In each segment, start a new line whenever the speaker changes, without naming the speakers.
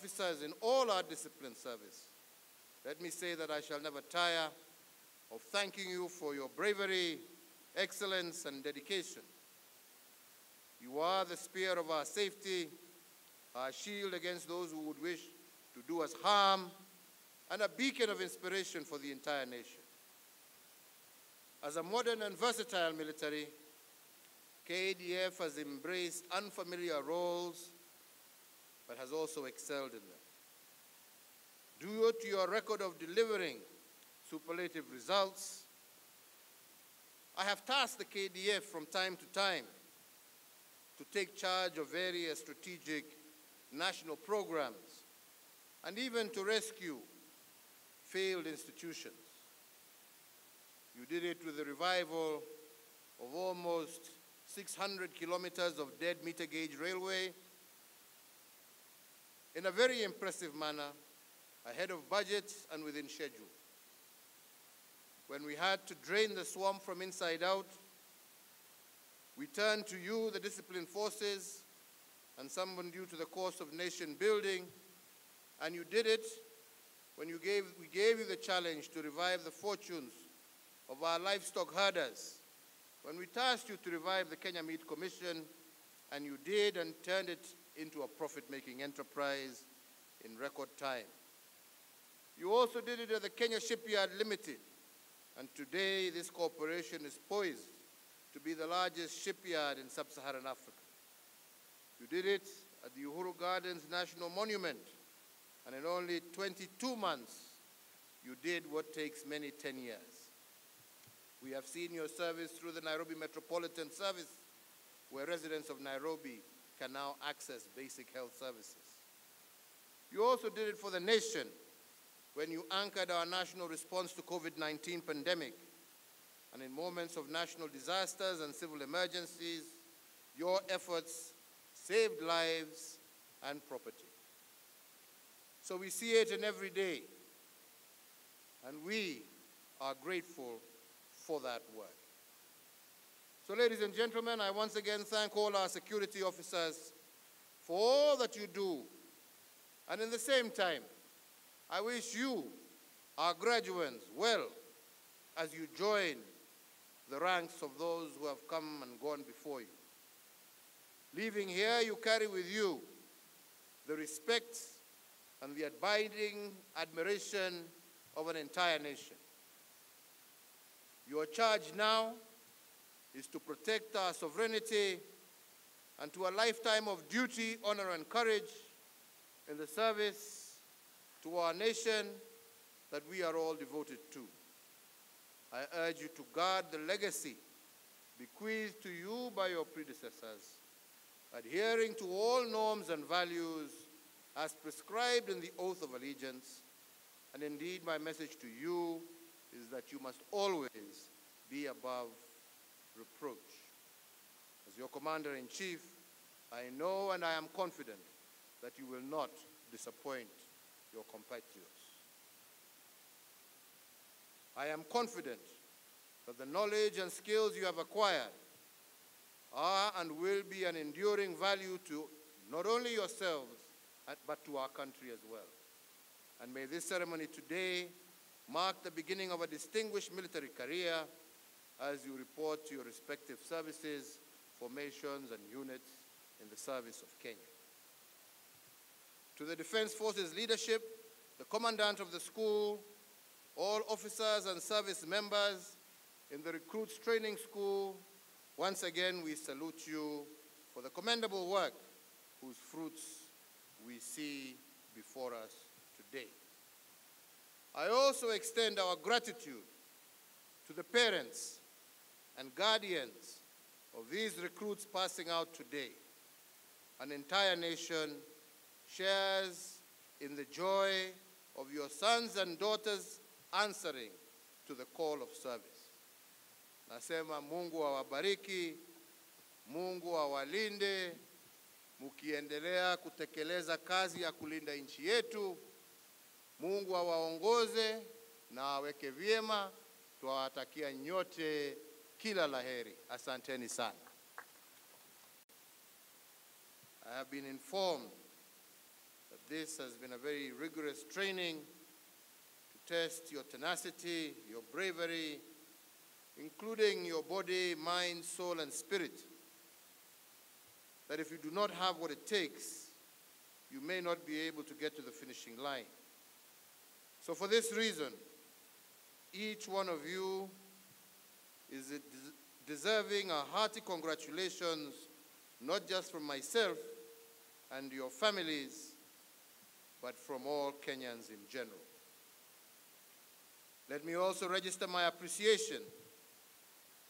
officers in all our discipline service, let me say that I shall never tire of thanking you for your bravery, excellence, and dedication. You are the spear of our safety, our shield against those who would wish to do us harm, and a beacon of inspiration for the entire nation. As a modern and versatile military, KDF has embraced unfamiliar roles, but has also excelled in them. Due to your record of delivering superlative results, I have tasked the KDF from time to time to take charge of various strategic national programs and even to rescue failed institutions. You did it with the revival of almost 600 kilometers of dead meter gauge railway in a very impressive manner, ahead of budget and within schedule. When we had to drain the swamp from inside out, we turned to you, the disciplined forces, and summoned you to the course of nation building, and you did it when we gave you the challenge to revive the fortunes of our livestock herders, when we tasked you to revive the Kenya Meat Commission, and you did and turned it into a profit-making enterprise in record time. You also did it at the Kenya Shipyard Limited, and today this corporation is poised to be the largest shipyard in sub-Saharan Africa. You did it at the Uhuru Gardens National Monument, and in only 22 months, you did what takes many 10 years. We have seen your service through the Nairobi Metropolitan Service, where residents of Nairobi can now access basic health services. You also did it for the nation when you anchored our national response to COVID-19 pandemic. And in moments of national disasters and civil emergencies, your efforts saved lives and property. So we see it in every day, and we are grateful for that work. So ladies and gentlemen, I once again thank all our security officers for all that you do. And in the same time, I wish you, our graduates, well as you join the ranks of those who have come and gone before you. Leaving here, you carry with you the respect and the abiding admiration of an entire nation. Your charge now is to protect our sovereignty and to a lifetime of duty, honor, and courage in the service to our nation that we are all devoted to. I urge you to guard the legacy bequeathed to you by your predecessors, adhering to all norms and values as prescribed in the Oath of Allegiance. And indeed, my message to you is that you must always be above reproach. As your Commander-in-Chief, I know and I am confident that you will not disappoint your compatriots. I am confident that the knowledge and skills you have acquired are and will be an enduring value to not only yourselves, but to our country as well. And may this ceremony today mark the beginning of a distinguished military career as you report to your respective services, formations, and units in the service of Kenya. To the Defense Forces leadership, the Commandant of the school, all officers and service members in the Recruits Training School, once again we salute you for the commendable work whose fruits we see before us today. I also extend our gratitude to the parents and guardians of these recruits passing out today. An entire nation shares in the joy of your sons and daughters answering to the call of service. Nasema Mungu awabariki, Mungu awalinde, mukiendelea kutekeleza kazi ya kulinda nchi yetu. Mungu awaongoze na aweke vyema. Tuwatakia nyote kila laheri. Asanteni sana. I have been informed that this has been a very rigorous training to test your tenacity, your bravery, including your body, mind, soul, and spirit. That if you do not have what it takes, you may not be able to get to the finishing line. So for this reason, each one of you is deserving a hearty congratulations, not just from myself and your families, but from all Kenyans in general. Let me also register my appreciation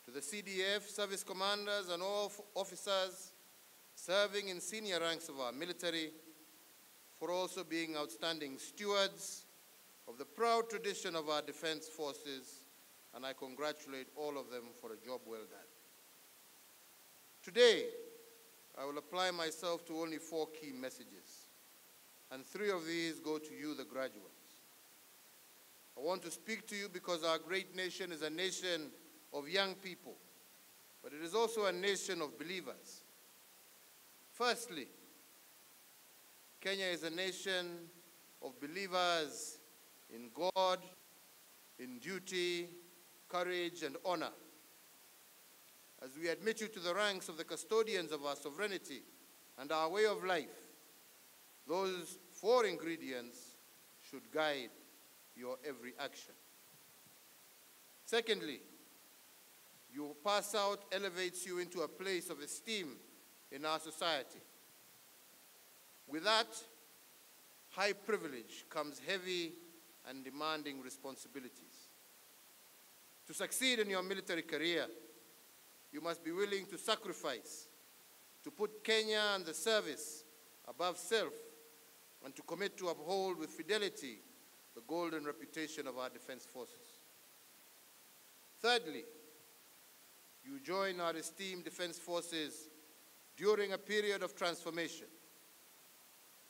to the CDF, service commanders, and all officers serving in senior ranks of our military for also being outstanding stewards of the proud tradition of our defense forces, and I congratulate all of them for a job well done. Today, I will apply myself to only 4 key messages, and 3 of these go to you, the graduates. I want to speak to you because our great nation is a nation of young people, but it is also a nation of believers. Firstly, Kenya is a nation of believers in God, in duty, courage, and honor. As we admit you to the ranks of the custodians of our sovereignty and our way of life, those 4 ingredients should guide your every action. Secondly, your pass out elevates you into a place of esteem in our society. With that high privilege comes heavy and demanding responsibilities. To succeed in your military career, you must be willing to sacrifice, to put Kenya and the service above self, and to commit to uphold with fidelity the golden reputation of our defense forces. Thirdly, you join our esteemed defense forces during a period of transformation.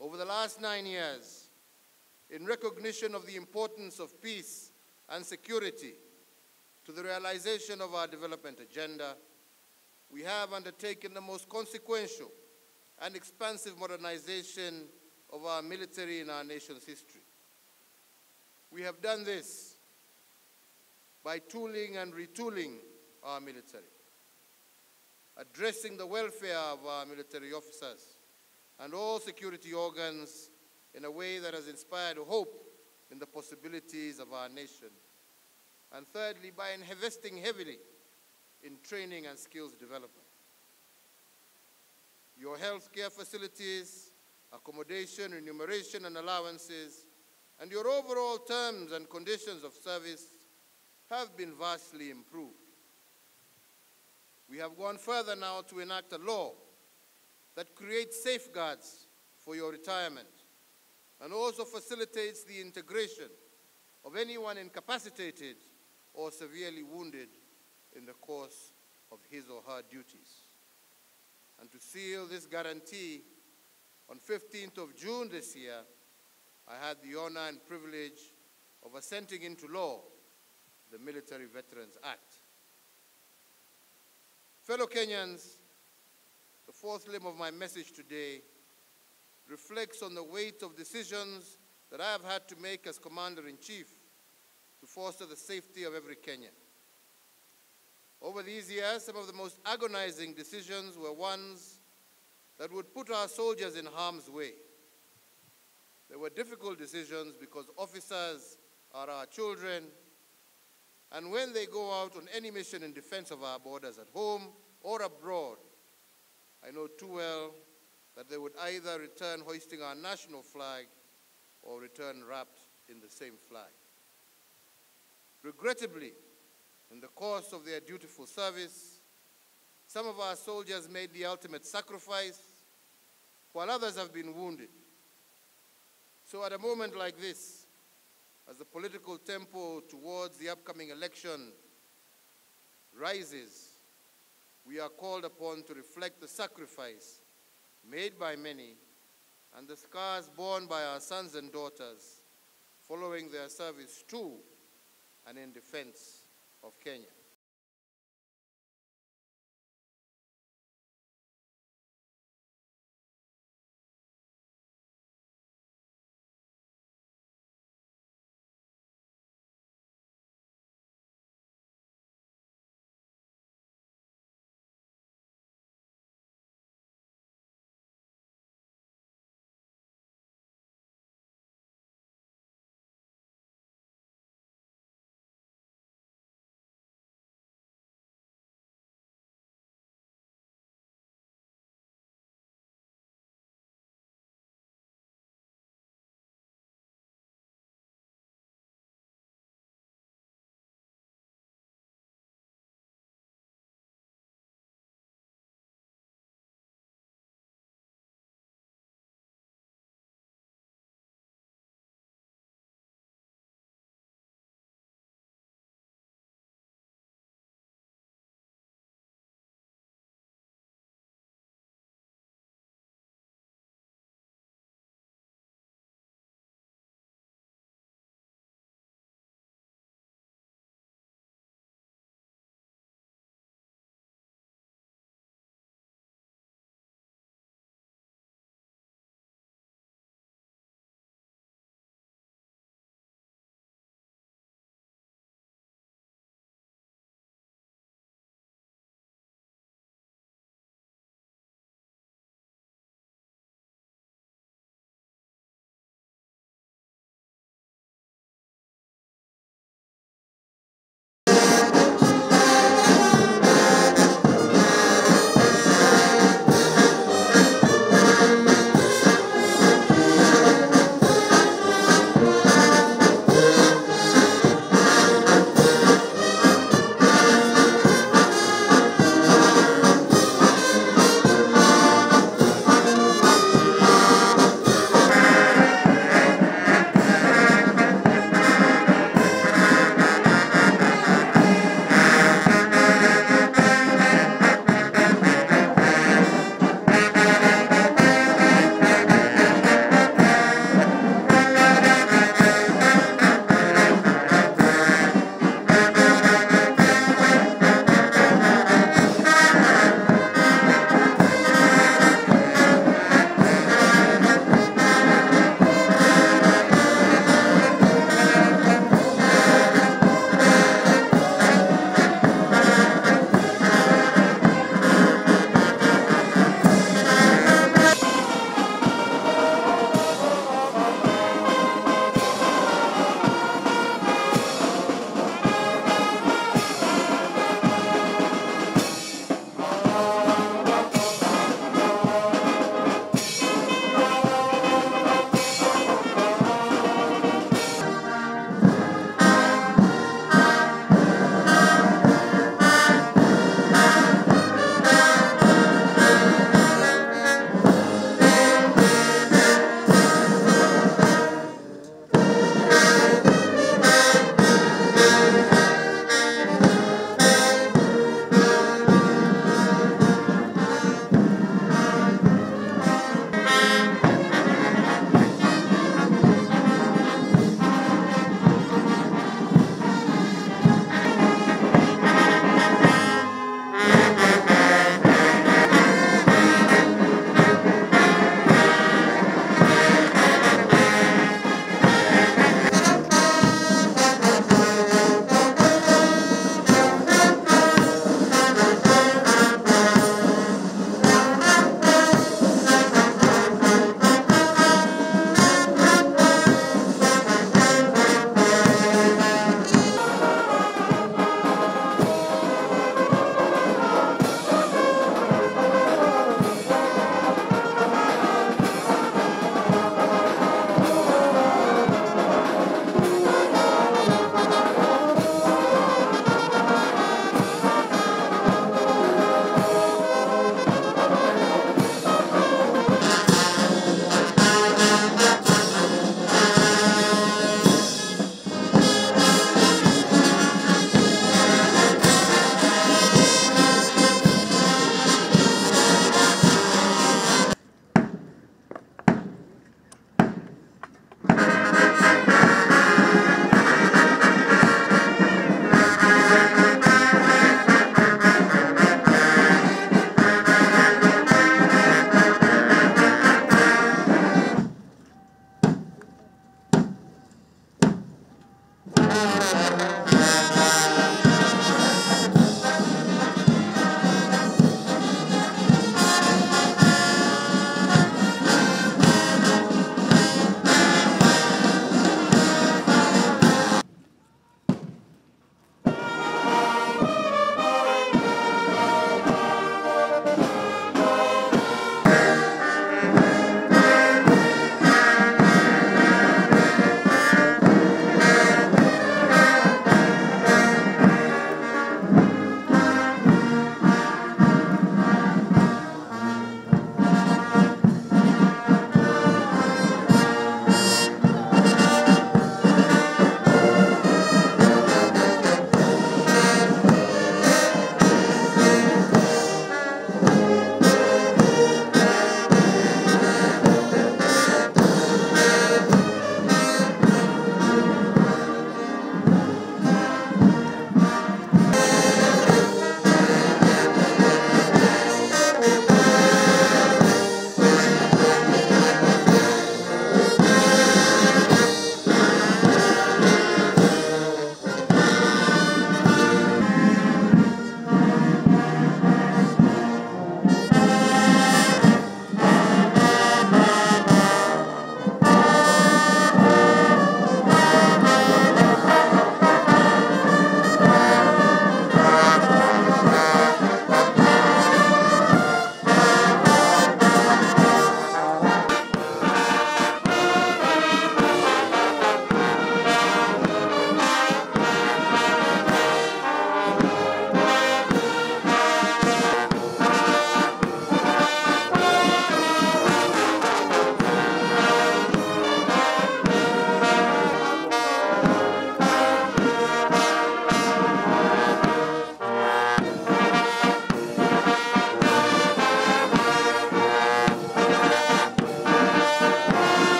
Over the last 9 years, in recognition of the importance of peace and security to the realization of our development agenda, we have undertaken the most consequential and expansive modernization of our military in our nation's history. We have done this by tooling and retooling our military, addressing the welfare of our military officers and all security organs in a way that has inspired hope in the possibilities of our nation. And thirdly, by investing heavily in training and skills development. Your health care facilities, accommodation, remuneration, and allowances, and your overall terms and conditions of service have been vastly improved. We have gone further now to enact a law that creates safeguards for your retirement and also facilitates the integration of anyone incapacitated or severely wounded in the course of his or her duties. And to seal this guarantee, on 15th of June this year, I had the honor and privilege of assenting into law the Military Veterans Act. Fellow Kenyans, the 4th limb of my message today reflects on the weight of decisions that I have had to make as Commander-in-Chief to foster the safety of every Kenyan. Over these years, some of the most agonizing decisions were ones that would put our soldiers in harm's way. They were difficult decisions because officers are our children, and when they go out on any mission in defense of our borders at home or abroad, I know too well that they would either return hoisting our national flag or return wrapped in the same flag. Regrettably, in the course of their dutiful service, some of our soldiers made the ultimate sacrifice, while others have been wounded. So at a moment like this, as the political tempo towards the upcoming election rises, we are called upon to reflect the sacrifice made by many and the scars borne by our sons and daughters following their service to and in defense of Kenya.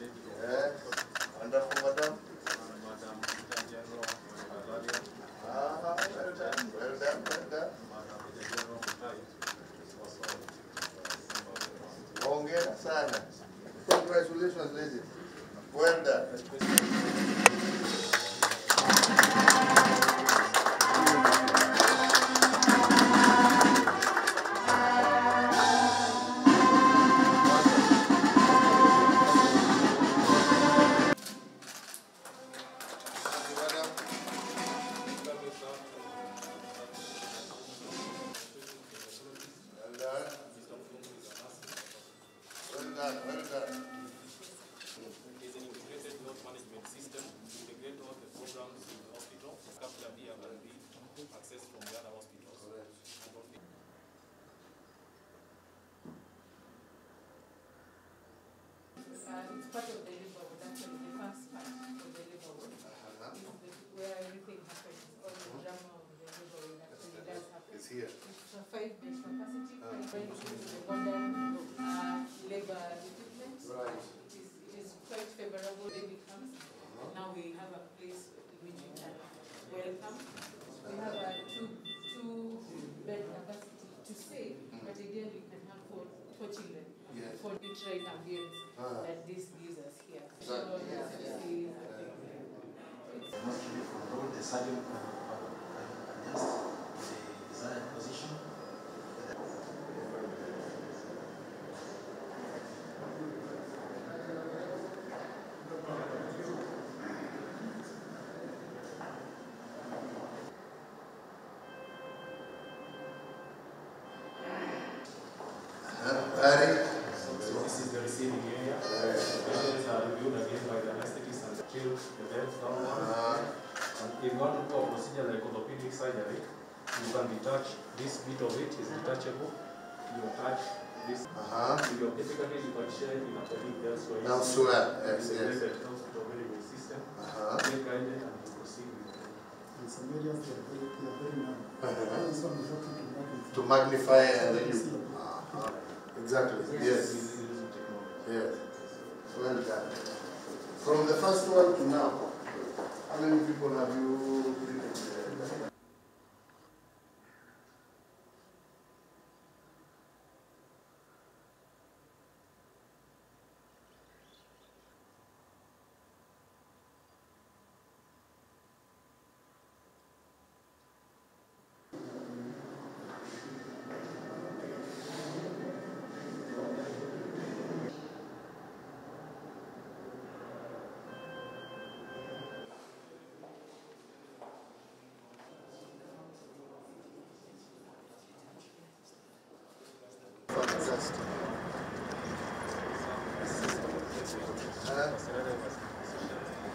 Yes. Wonderful, madam. Well done, well done, well done. Hongera sana. Congratulations, ladies. Well done. Well done.
It is an integrated health management system to integrate all the programs in the hospital, capture B and B, access from the other hospitals.
It's part of the neighborhood, actually, the first part of the neighborhood. Where everything happens, all the drama of the neighborhood actually does happen.
It's here.
It's a 5-bed capacity, when it comes to the modern labor equipment.
Right.
It is quite favorable. Baby comes. Now we have a place in which we can welcome. We have a two-bed capacity to stay, but ideally we can have four children.
Yes.
For the train ambience that this gives us here. So
Exactly.
The surgeon can adjust the desired position.
So this is the receiving area. Patients are reviewed again by the anesthetist and chill the beds down. And if you want to do a procedure like orthopedic surgery, you can detach this bit of it is detachable. You attach this. With your difficulties, you can share it in a colleague elsewhere.
Yes.
Integrated hospital very system. Get guided and you proceed with it.
In some areas they are very narrow. This one is okay
To magnify and then you. Exactly. Yes. Yes. Well done. From the first one to now, how many people have you treated? Fantastic.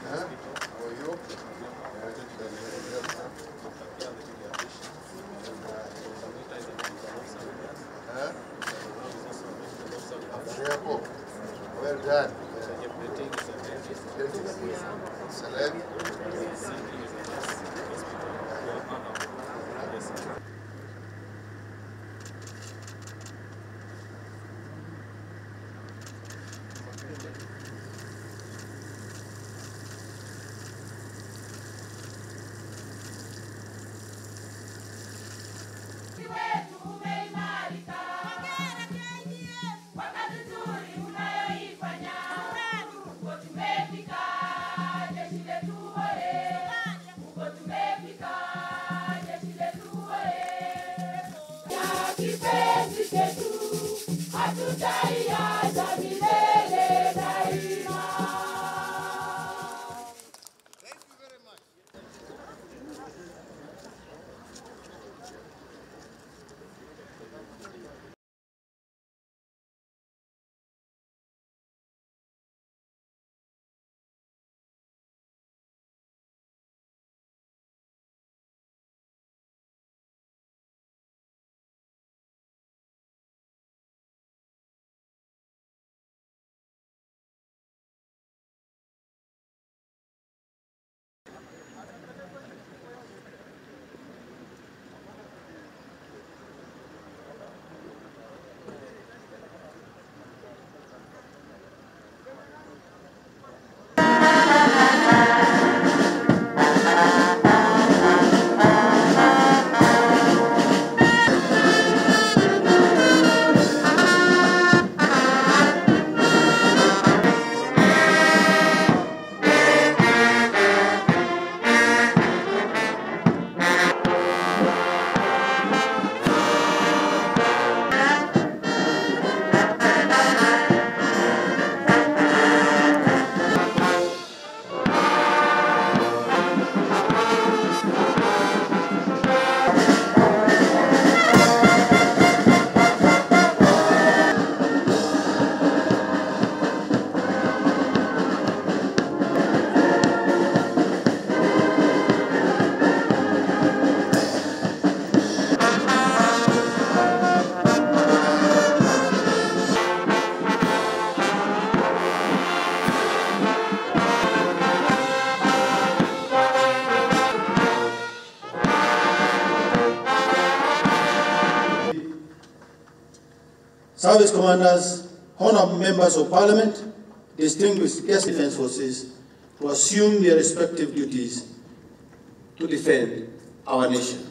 How are you? Well done. Excellent.
service commanders, honorable members of parliament, distinguished guest defense forces, to assume their respective duties to defend our nation.